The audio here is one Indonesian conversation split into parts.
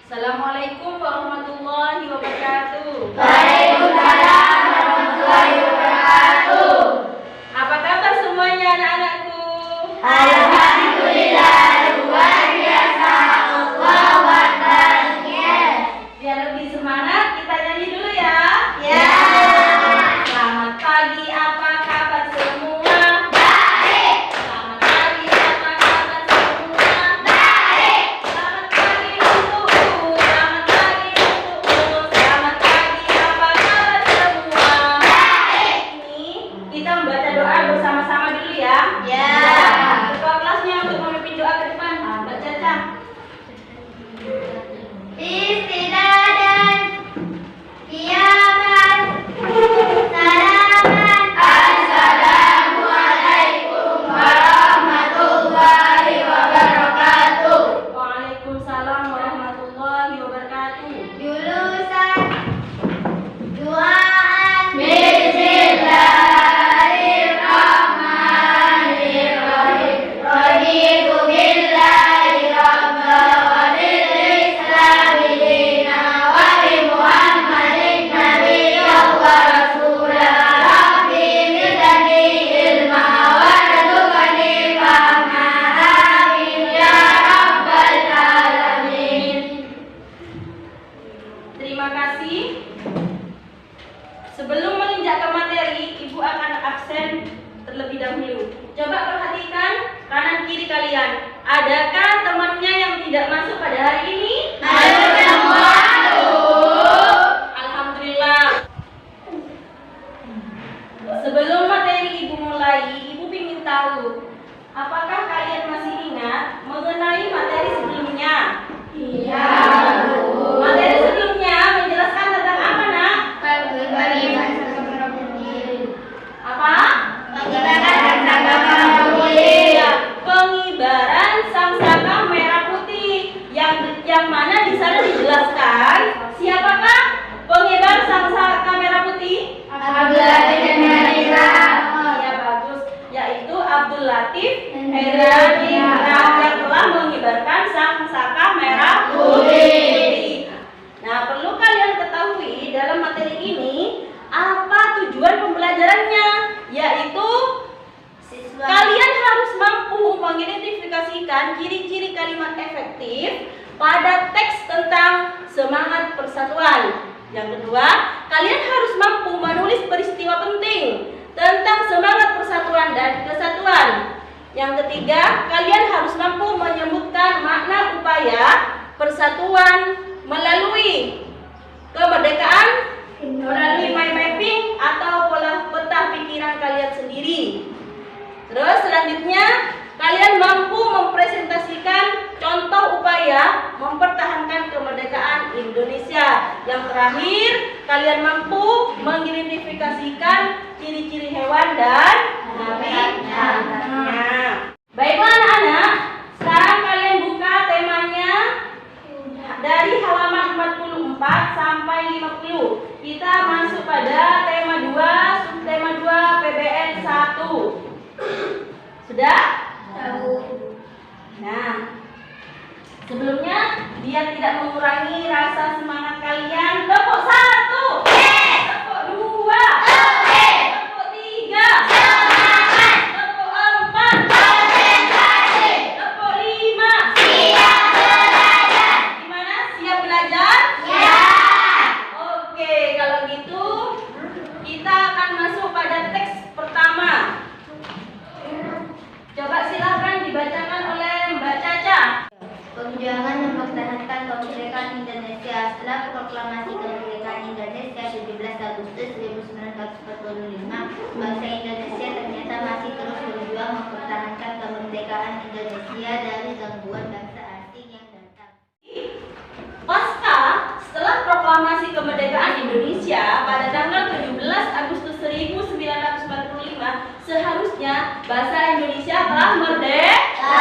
Assalamualaikum warahmatullahi wabarakatuh. Waalaikumsalam warahmatullahi wabarakatuh. Apa kabar semuanya anak-anakku? Alhamdulillah, luar biasa. Allahu Akbar. Biar lebih semangat, kita nyanyi dulu ya. Ya. Selamat pagi, apa kabar semua? Baik. Selamat pagi, apa kabar semua? Baik. Selamat pagi untukku, selamat pagi untukmu, selamat pagi, apa kabar semua? Baik. Ini kita membaca doa bersama-sama dulu ya. Ya. Ketua kelasnya untuk memimpin doa ke depan, Mbak Caca. Istidadan, kiaman, salaman. Assalamualaikum warahmatullahi wabarakatuh. Waalaikumsalam warahmatullahi wabarakatuh. Jurusan Duaan. Bismillahirrahmanirrahim. Raditu billahi rabba wa bil islami dina wa bi Muhammadin nabiyyan wa rasula. Rabbi zidni ilma warzuqni fahma. Amin ya rabbal alamin. Terima kasih. Sebelum menginjak ke materi, Ibu akan absen terlebih dahulu. Coba perhatikan kanan kiri kalian. Adakah temannya yang tidak masuk pada hari ini? Ayo semua. Alhamdulillah. Sebelum materi Ibu mulai, Ibu ingin tahu, apakah kalian masih ingat mengenai materi sebelumnya? Iya. Materi sebelumnya menjelaskan tentang apa, Nak? Apa? Iya, pengibaran sangsaka merah putih. Yang mana di sana dijelaskan siapakah pengibar sangsaka merah putih? Iya, bagus. Yaitu Abdul Latif Hairaningrat yang telah mengibarkan sangsaka merah putih. Nah, perlu kalian ketahui dalam materi ini apa tujuan pembelajarannya, yaitu kalian harus mampu mengidentifikasikan ciri-ciri kalimat efektif pada teks tentang semangat persatuan. Yang kedua, kalian harus mampu menulis peristiwa penting tentang semangat persatuan dan kesatuan. Yang ketiga, kalian harus mampu menyebutkan makna upaya persatuan melalui kemerdekaan, melalui mind mapping atau pola peta pikiran kalian sendiri. Terus selanjutnya, kalian mampu mempresentasikan contoh upaya mempertahankan kemerdekaan Indonesia. Yang terakhir, kalian mampu mengidentifikasikan ciri-ciri hewan dan habitatnya. Baiklah anak-anak, sekarang kalian buka temanya dari halaman 44 sampai 50. Kita masuk pada tema 2, subtema 2 PBN 1. Sudah? Nah, sebelumnya biar tidak mengurangi rasa semangat kalian, tepuk 1, tepuk 2, tepuk 3, tepuk 4, tepuk 5. Gimana? Siap belajar? Oke, kalau gitu kita akan masuk pada teks pertama. Coba silakan dibacakan oleh Mbak Caca. Perjuangan mempertahankan kemerdekaan Indonesia. Setelah proklamasi kemerdekaan Indonesia 17 Agustus 1945, bangsa Indonesia ternyata masih terus berjuang mempertahankan kemerdekaan Indonesia dari gangguan bangsa asing yang datang. Pasca setelah proklamasi kemerdekaan Indonesia pada tanggal 17 Agustus 1945, seharusnya bahasa Indonesia telah merdeka.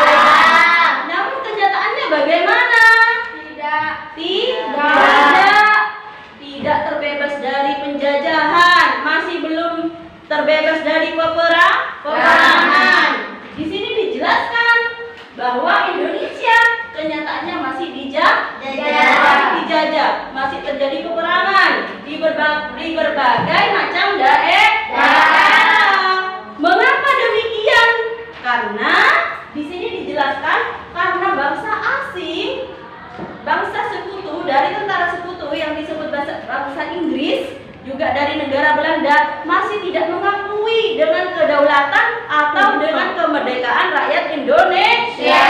Namun kenyataannya bagaimana? Tidak terbebas dari penjajahan, masih belum terbebas dari peperangan. Di sini dijelaskan bahwa Indonesia berbagai macam daerah. Mengapa demikian? Karena di sini dijelaskan karena bangsa asing, bangsa sekutu dari tentara sekutu yang disebut bangsa Inggris, juga dari negara Belanda masih tidak mengakui dengan kedaulatan atau dengan kemerdekaan rakyat Indonesia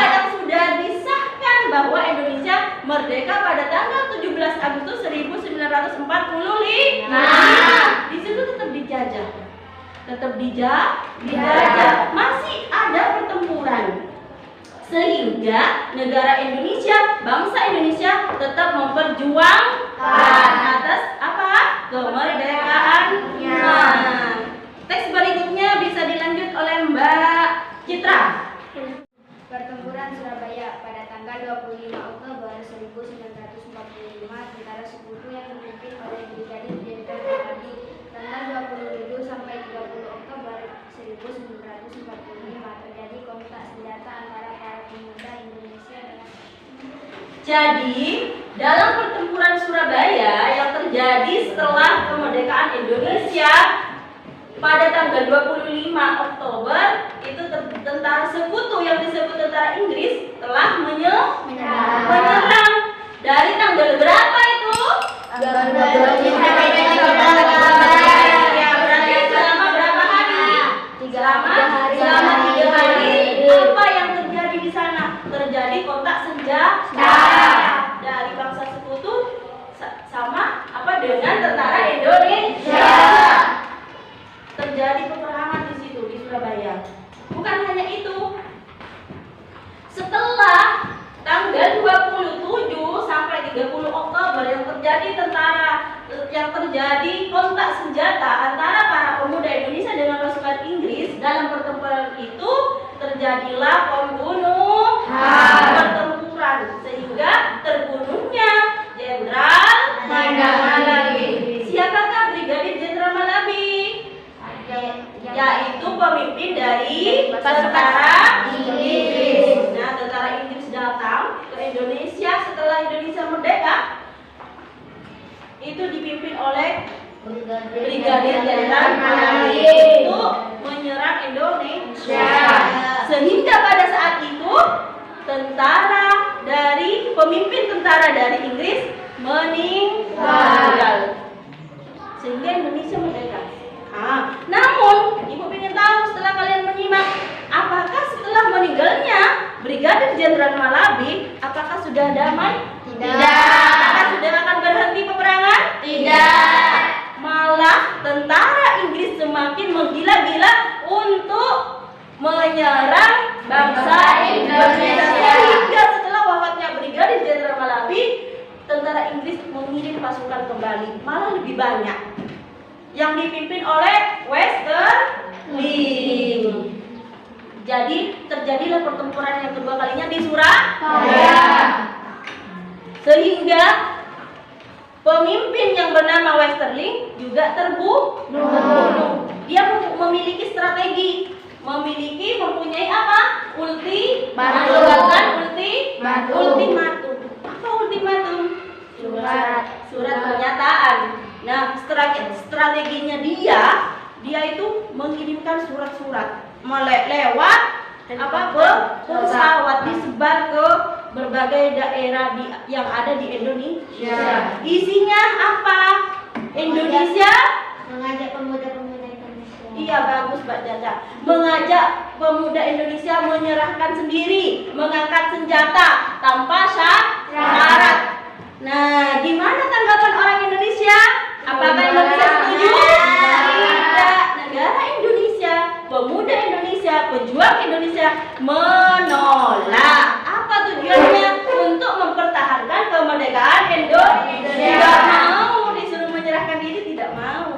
yang sudah disahkan bahwa Indonesia merdeka pada tanggal 17 Agustus 1945. Di situ tetap dijajah. Masih ada pertempuran. Sehingga negara Indonesia, bangsa Indonesia tetap memperjuangkan atas apa? Kemerdekaannya. Teks berikutnya bisa dilanjut oleh Mbak Citra. Pertempuran Surabaya pada tanggal 25 Oktober 1945, tentara sekutu yang dipimpin oleh Brigadir Jenderal Malabi. Tanggal 27 sampai 30 Oktober 1945 terjadi kontak senjata antara para pemuda Indonesia dengan. Jadi, dalam pertempuran Surabaya yang terjadi setelah kemerdekaan Indonesia pada tanggal 25 Oktober, itu tentara sekutu yang disebut tentara Inggris telah menyerang. Dari tanggal berapa itu? Ya, berarti selama berapa hari? Selama 3 hari. Apa yang terjadi di sana? Terjadi kontak senjata dari bangsa sekutu sama apa dengan tentara Indonesia. Terjadi peperangan di situ di Surabaya. Bukan hanya itu. Setelah tanggal 27 sampai 30 Oktober yang terjadi kontak senjata antara para pemuda Indonesia dengan pasukan Inggris, dalam pertempuran itu terjadilah pertempuran sehingga terbunuhnya Jenderal Malabi. Siapakah Brigadir Jenderal Malabi? Yaitu pemimpin dari tentara Inggris. Nah, tentara Inggris datang ke Indonesia setelah Indonesia merdeka. Itu dipimpin oleh Brigadir Jenderal Malabi untuk menyerang Indonesia. Sehingga pada saat itu pemimpin tentara dari Inggris meninggal. Sehingga Indonesia merdeka. Namun, Ibu ingin tahu setelah kalian menyimak, apakah setelah meninggalnya Brigadir Jenderal Malabi, apakah sudah damai? Tidak. Apakah sudah akan berhenti peperangan? Tidak. Malah tentara Inggris semakin menggila-gila untuk menyerang bangsa Indonesia. Hingga setelah wafatnya Brigadir Jenderal Malabi, tentara Inggris mengirim pasukan kembali, malah lebih banyak, yang dipimpin oleh Westerling. Jadi terjadilah pertempuran yang kedua kalinya di Surabaya. Sehingga pemimpin yang bernama Westerling juga terbunuh. Dia memiliki strategi, mempunyai apa? Ultimatum. Apa ultimatum? Surat pernyataan. Nah, strateginya dia itu mengirimkan surat-surat lewat pesawat, disebar ke berbagai daerah yang ada di Indonesia. Isinya apa? Indonesia Mengajak pemuda-pemuda Indonesia. Iya, bagus Mbak Caca. Mengajak pemuda Indonesia menyerahkan sendiri, mengangkat senjata tanpa syarat. Nah, gimana tanggapan orang Indonesia? Apakah Indonesia setuju? Tidak. Negara Indonesia, pemuda Indonesia, pejuang Indonesia menolak. Apa tujuannya? Untuk mempertahankan kemerdekaan Indonesia. Tidak mau disuruh menyerahkan diri, tidak mau,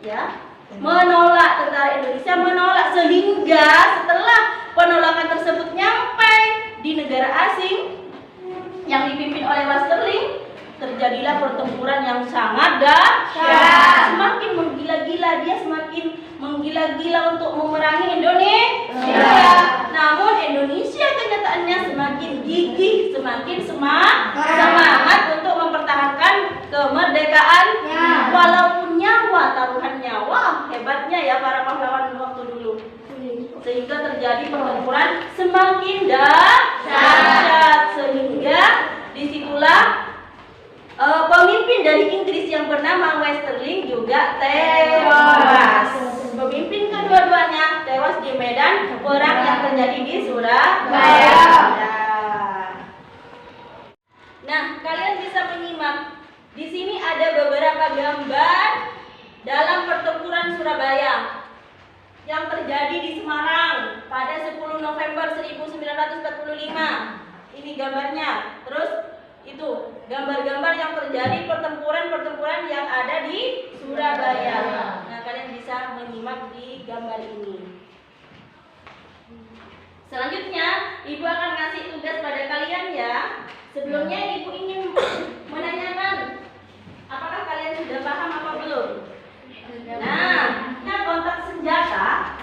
ya. Menolak, tentara Indonesia menolak, sehingga setelah penolakan tersebut nyampe di negara asing yang dipimpin oleh Westerling, terjadilah pertempuran yang sangat dahsyat. Semakin menggila-gila, dia semakin menggila-gila untuk memerangi Indonesia. Namun Indonesia kenyataannya semakin gigih, semakin semangat untuk mempertahankan kemerdekaan, walaupun nyawa nyawa taruhannya. Wah, hebatnya ya para pahlawan waktu dulu. Sehingga terjadi pertempuran semakin dahsyat, sehingga disitulah pemimpin dari Inggris yang bernama Westerling juga tewas. Pemimpin kedua-duanya tewas di medan perang yang terjadi di Surabaya. Nah, kalian bisa menyimak. Di sini ada beberapa gambar dalam pertempuran Surabaya yang terjadi di Semarang pada 10 November 1945. Ini gambarnya. Terus itu gambar-gambar yang terjadi pertempuran-pertempuran yang ada di Surabaya. Nah, kalian bisa menyimak di gambar ini. Selanjutnya, Ibu akan kasih tugas pada kalian ya. Sebelumnya Ibu ingin menanyakan, apakah kalian sudah paham apa belum? Nah, kontak senjata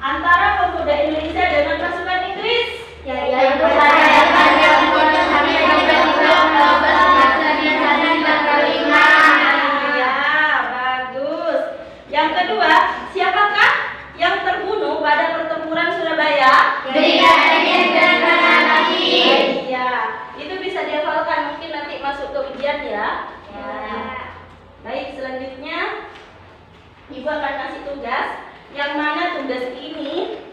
antara pemuda Indonesia dengan pasukan Inggris. Yaitu pada tanggal 4 sampai 1945. Ya, bagus. Yang kedua, siapakah yang terbunuh pada pertempuran Surabaya? Brigadir Jenderal Haji. Iya, itu bisa dihafalkan, mungkin nanti masuk ke ujian ya. Baik, selanjutnya Ibu akan kasih tugas, yang mana tugas ini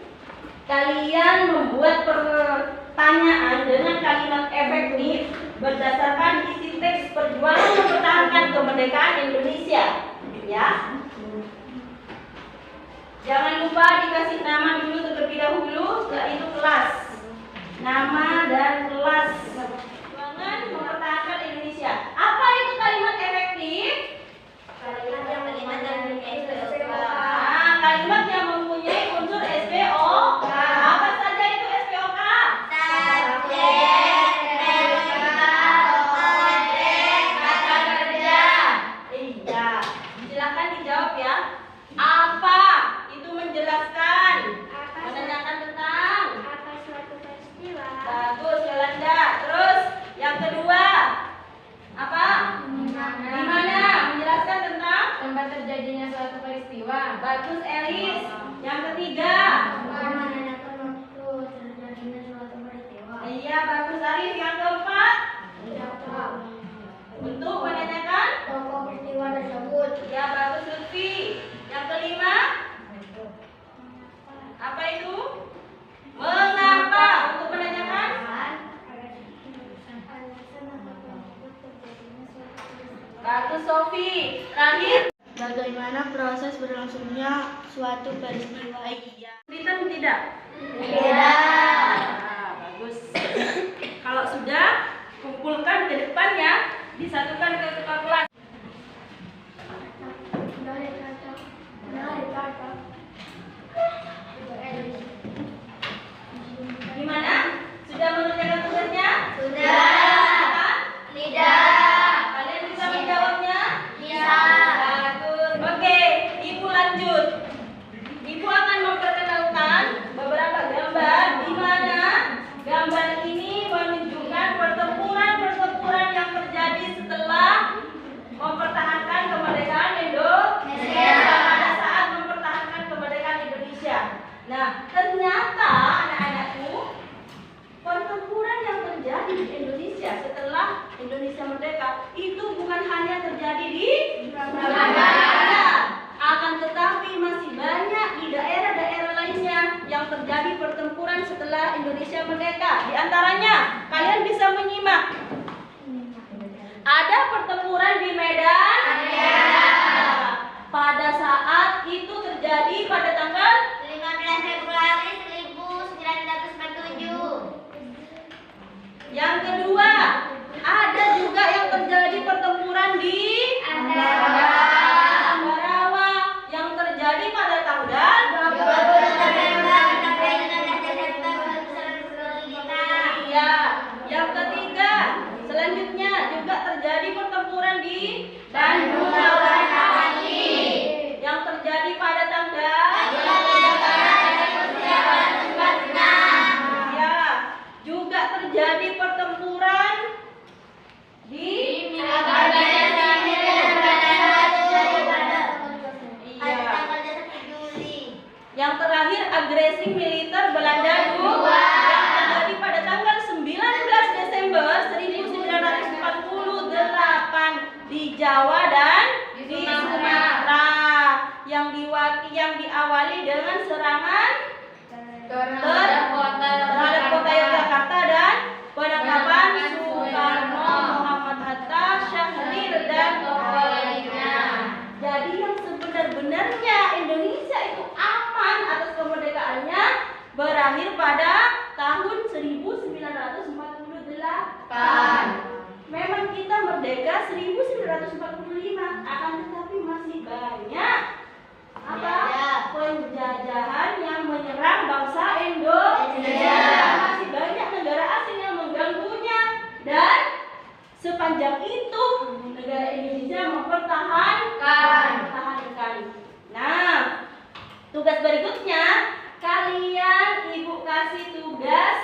kalian membuat pertanyaan dengan kalimat efektif berdasarkan isi teks perjuangan mempertahankan kemerdekaan Indonesia. Ya. Jangan lupa dikasih nama dulu terlebih dahulu, setelah itu kelas. Nama dan kelas. Perjuangan mempertahankan Indonesia. Apa itu kalimat efektif? Kalimat yang mempunyai SPOK. Kalimat yang mempunyai unsur SPOK. Apa saja itu SPOK? Subjek, predikat, objek, kata kerja. Iya. Silakan dijawab ya. Apa itu menjelaskan? Menanyakan tentang. Apa suatu peristiwa? Bagus, Yolanda. Terus yang kedua apa? Di mana? Menjelaskan tentang tempat terjadinya suatu peristiwa. bagus, Elis. Yang ketiga. Menanyakan waktu terjadinya suatu peristiwa. Iya, bagus, Arif. Yang keempat. Untuk menanyakan. Tokoh peristiwa tersebut. Ya, bagus, Lutfi. Yang kelima. Apa itu? Mengapa? Untuk menanyakan. Bagus, Sofi. Terakhir. Bagaimana proses berlangsungnya suatu peristiwa? Iya. Kesulitan tidak? Tidak. Bagus. Kalau sudah, kumpulkan ke depannya, disatukan ke kepala kelas. Gimana? Sudah mengerjakan tugasnya? Sudah. Tidak. Kalian bisa menjawabnya? Bisa. Bagus. Oke, Ibu lanjut. Ibu akan memperkenalkan beberapa gambar di mana gambar ini menunjukkan pertempuran-pertempuran yang terjadi setelah mempertahankan kemerdekaan Indonesia. Pada saat mempertahankan kemerdekaan Indonesia. Nah, ternyata anak-anakku, pertempuran yang terjadi di Indonesia setelah Indonesia merdeka itu bukan hanya terjadi di Surabaya, akan tetapi masih banyak di daerah-daerah lainnya yang terjadi pertempuran setelah Indonesia merdeka. Di antaranya, kalian bisa menyimak. Ada pertempuran di Medan. Pada saat itu terjadi pada tanggal 15 Februari 1947. yang kedua, ada juga yang terjadi pertempuran di Ambarawa yang terjadi pada tanggal 20 November sampai 16 Desember 1945. Iya. Yang ketiga, selanjutnya juga terjadi pertempuran di Bandung Lautan Api yang terjadi pada tanggal di Jawa dan Di di Sumatera. Sumatera. Yang diawali dengan serangan terhadap kota Yogyakarta dan penangkapan Penangkapan Soekarno, Soekarno, Muhammad Hatta, Syahrir dan tokoh lainnya. Jadi yang sebenar-benarnya Indonesia itu aman atas kemerdekaannya berakhir pada tahun 1948. Memang kita merdeka 1945, akan tetapi masih banyak penjajahan yang menyerang bangsa Indonesia. Masih banyak negara asing yang mengganggunya dan sepanjang itu negara Indonesia mempertahankan. Nah, tugas berikutnya kalian ibu kasih tugas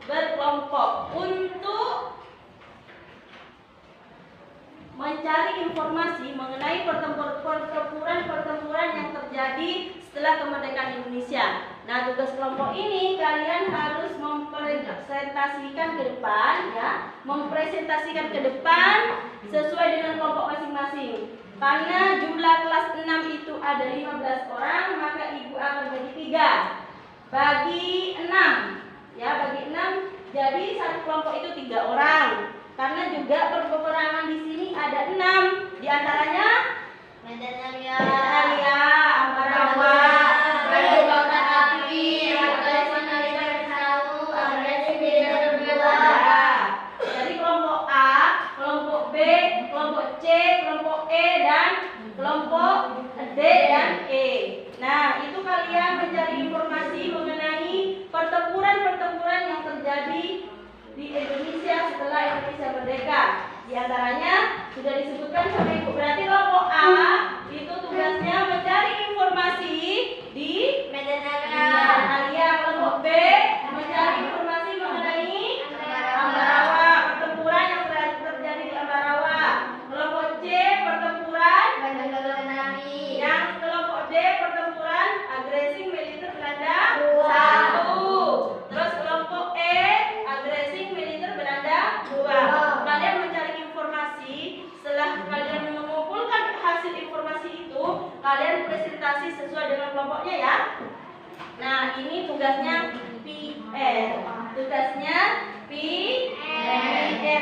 berkelompok untuk mencari informasi mengenai pertempuran yang terjadi setelah kemerdekaan Indonesia. Nah, tugas kelompok ini kalian harus mempresentasikan ke depan sesuai dengan kelompok masing-masing. Karena jumlah kelas 6 itu ada 15 orang, maka ibu akan bagi 3. Bagi 6, jadi satu kelompok itu 3 orang. Karena juga peperangan di sini ada 6, diantaranya Medan Area, Ambarawa, Batu Bakar Api, Agresi Militer bersatu, agresi militer berdua. Jadi kelompok A, kelompok B, kelompok C, kelompok E, dan kelompok D dan E. Nah, itu kalian mencari informasi mengenai pertempuran yang terjadi di Indonesia setelah Indonesia merdeka. Di antaranya sudah disebutkan sama Ibu. Berarti kelompok A itu tugasnya mencari informasi di Medan area. Kelompok B mencari informasi mengenai Ambarawa, pertempuran yang terjadi di Ambarawa. Kelompok C pertempuran, yang kelompok D pertempuran agresi militer Belanda 1. Terus kelompok E agresi militer Belanda 2. Kalian mencari informasi. Setelah kalian mengumpulkan hasil informasi itu, kalian presentasi sesuai dengan kelompoknya ya. Nah, ini tugasnya PR.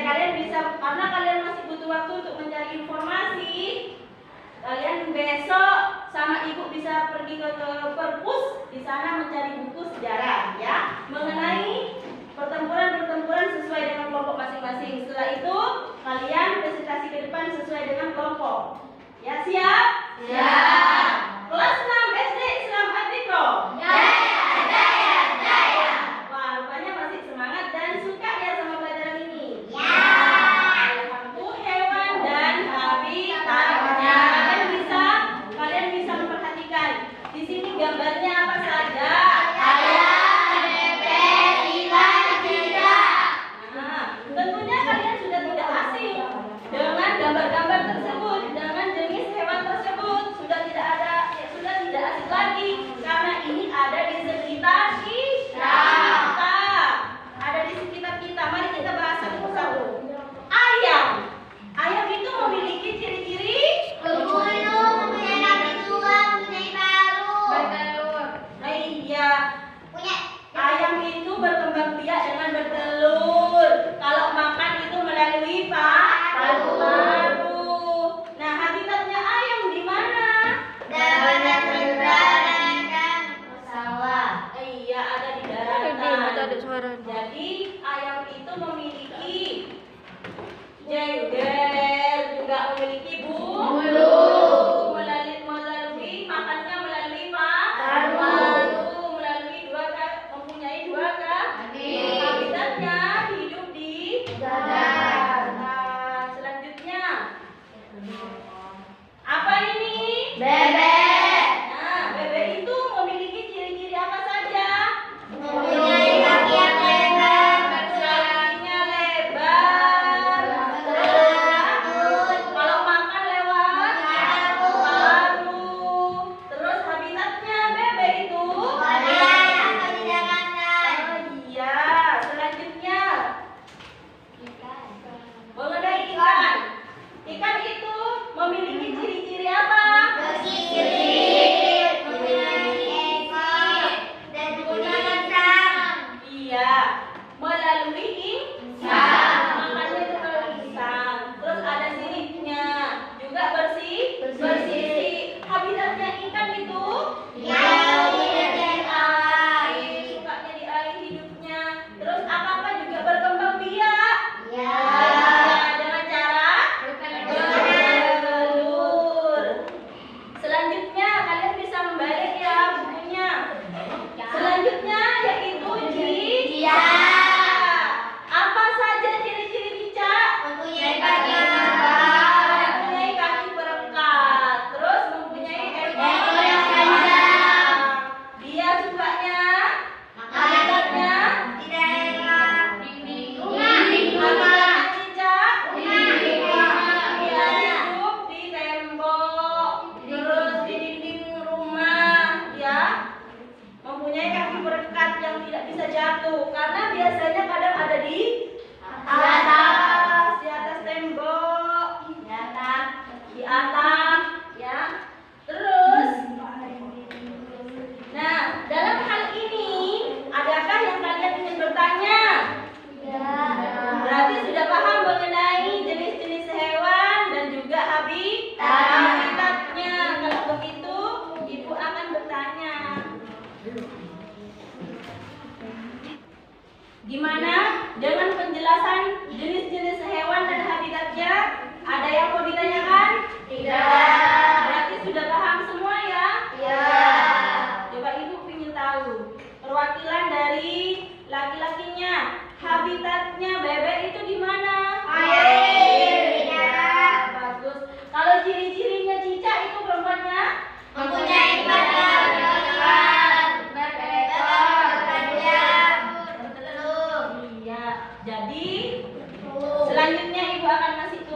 Kalian bisa, karena kalian masih butuh waktu untuk mencari informasi. Kalian besok sama ibu bisa pergi ke perpus, di sana mencari buku sejarah ya mengenai pertempuran sesuai dengan kelompok masing-masing. Setelah itu kalian presentasi ke depan sesuai dengan kelompok. Ya, siap? Siap. Kelas 6 SD Islam Adikro. Jaya. Wah, rupanya masih semangat dan suka ya sama pelajaran ini. Ya. Hantu, hewan, dan habitatnya. Kalian bisa memperhatikan. Di sini gambarnya apa saja? Nah, tentunya kalian sudah tidak asing dengan gambar-gambar tersebut, dengan jenis hewan tersebut. Sudah tidak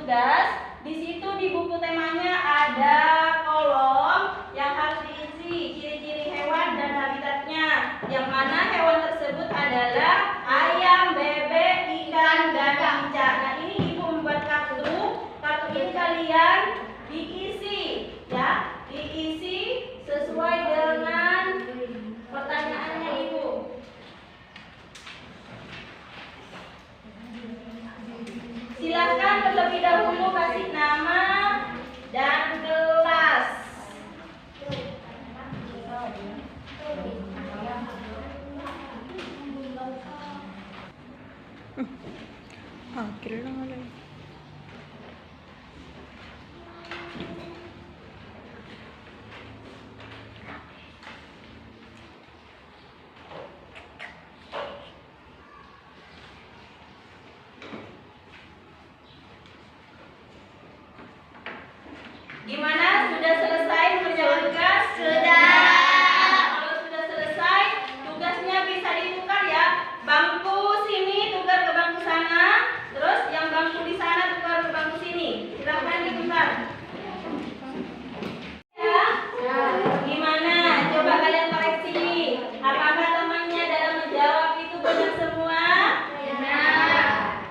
tugas. Di situ di buku temanya ada kolom yang harus diisi ciri-ciri hewan dan habitatnya. Yang mana hewan tersebut adalah ayam, bebek, ikan, dan cicak. Nah, ini ibu membuat kartu. Kartu ini kalian diisi, ya, diisi sesuai dengan pertanyaannya ibu. Silakan terlebih dahulu kasih nama dan kelas. Akhirnya lang alay. Gimana? Sudah selesai mengerjakan tugas? Sudah. Kalau sudah selesai, tugasnya bisa ditukar ya. Bangku sini tukar ke bangku sana, terus yang bangku di sana tukar ke bangku sini. Silakan ditukar. Ya? Gimana? Coba kalian koreksi. Apakah temannya dalam menjawab itu benar semua?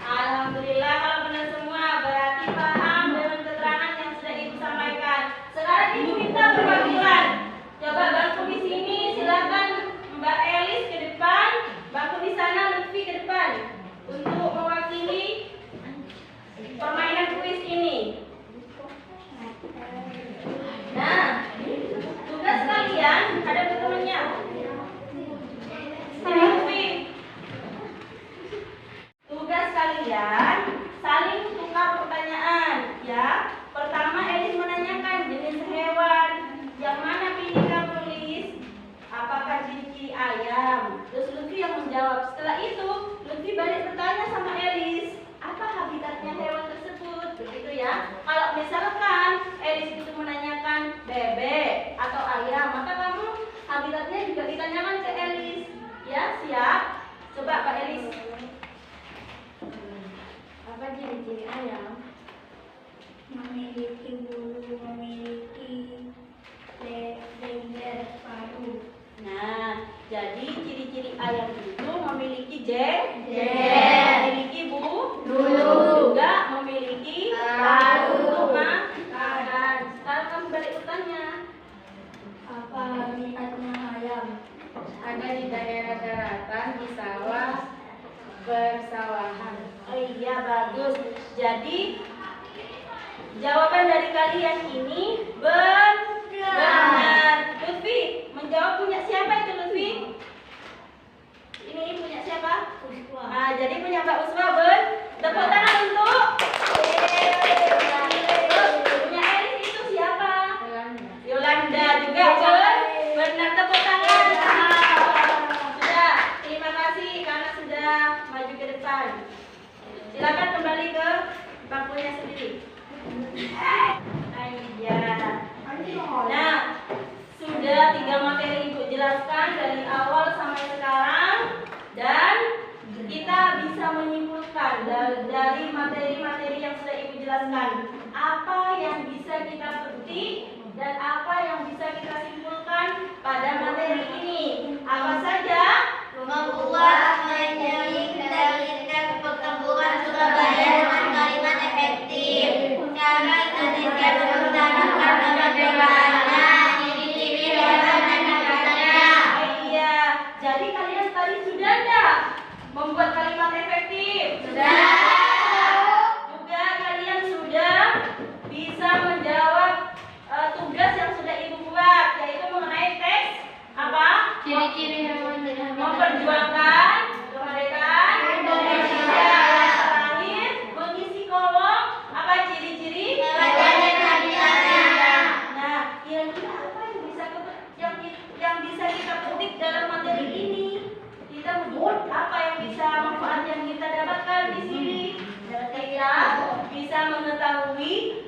Alhamdulillah kalau benar semua, berarti paham dengan keterangan yang sudah ibu sampaikan. Sekarang ibu minta perwakilan. Coba bangku di sini silakan Mbak Elis ke depan, bangku di sana Lutfi ke depan untuk mewakili permainan kuis ini. Nah, tugas kalian ada temannya. Ini Lutfi. Tugas kalian saling tukar pertanyaan, ya. Pertama Elis menanyakan jenis hewan. Yang mana pilih kamu, Lis? Apakah ciri-ciri ayam? Terus Lutfi yang menjawab. Setelah itu Lutfi balik bertanya sama Elis, apa habitatnya hewan tersebut? Begitu ya. Kalau misalkan Elis itu menanyakan bebek atau ayam, maka kamu habitatnya juga ditanyakan ke Elis. Ya, siap? Coba Pak Elis. Apa ciri-ciri ayam? Memiliki bulu, memiliki leher paru. Nah, jadi ciri-ciri ayam itu memiliki memiliki Bulu. juga memiliki Paru. untuk makan. Sekarang kamu balik bertanya. Apa habitatnya ayam? Ada di daerah daratan, di sawah, persawahan. Oh iya, bagus. Jadi jawaban dari kalian ini benar. Lutfi, menjawab punya siapa itu Lutfi? Ini punya siapa? Nah, jadi punya Mbak Uswa, tepuk tangan untuk. Punya Elis itu siapa? Yolanda juga, benar, tepuk tangan. Sudah, terima kasih karena sudah maju ke depan. Silakan kembali ke bangkunya sendiri. Nah, sudah 3 materi Ibu jelaskan dari awal sampai sekarang, dan kita bisa menyimpulkan dari materi-materi yang sudah Ibu jelaskan apa yang bisa kita petik dan apa yang bisa kita simpulkan pada materi ini. Apa saja? Membuat mengendalikan pertempuran Surabaya dengan kalimat efektif. Cara Indonesia mempertahankan kemerdekaannya, ciri-ciri hewan dan habitatnya. Iya, jadi kalian tadi sudah enggak membuat kalimat efektif? Sudah. Juga kalian sudah bisa menjawab tugas yang sudah Ibu buat, yaitu mengenai teks apa? Ciri-ciri hewan dan habitat. Memperjuangkan kemerdekaan Indonesia. Terakhir, mengisi kolom apa ciri-ciri Hewan dan habitatnya. Nah, kira-kira apa yang bisa kita petik dalam materi ini? Kita membuat apa yang bisa manfaat yang kita dapatkan di sini? Kita bisa mengetahui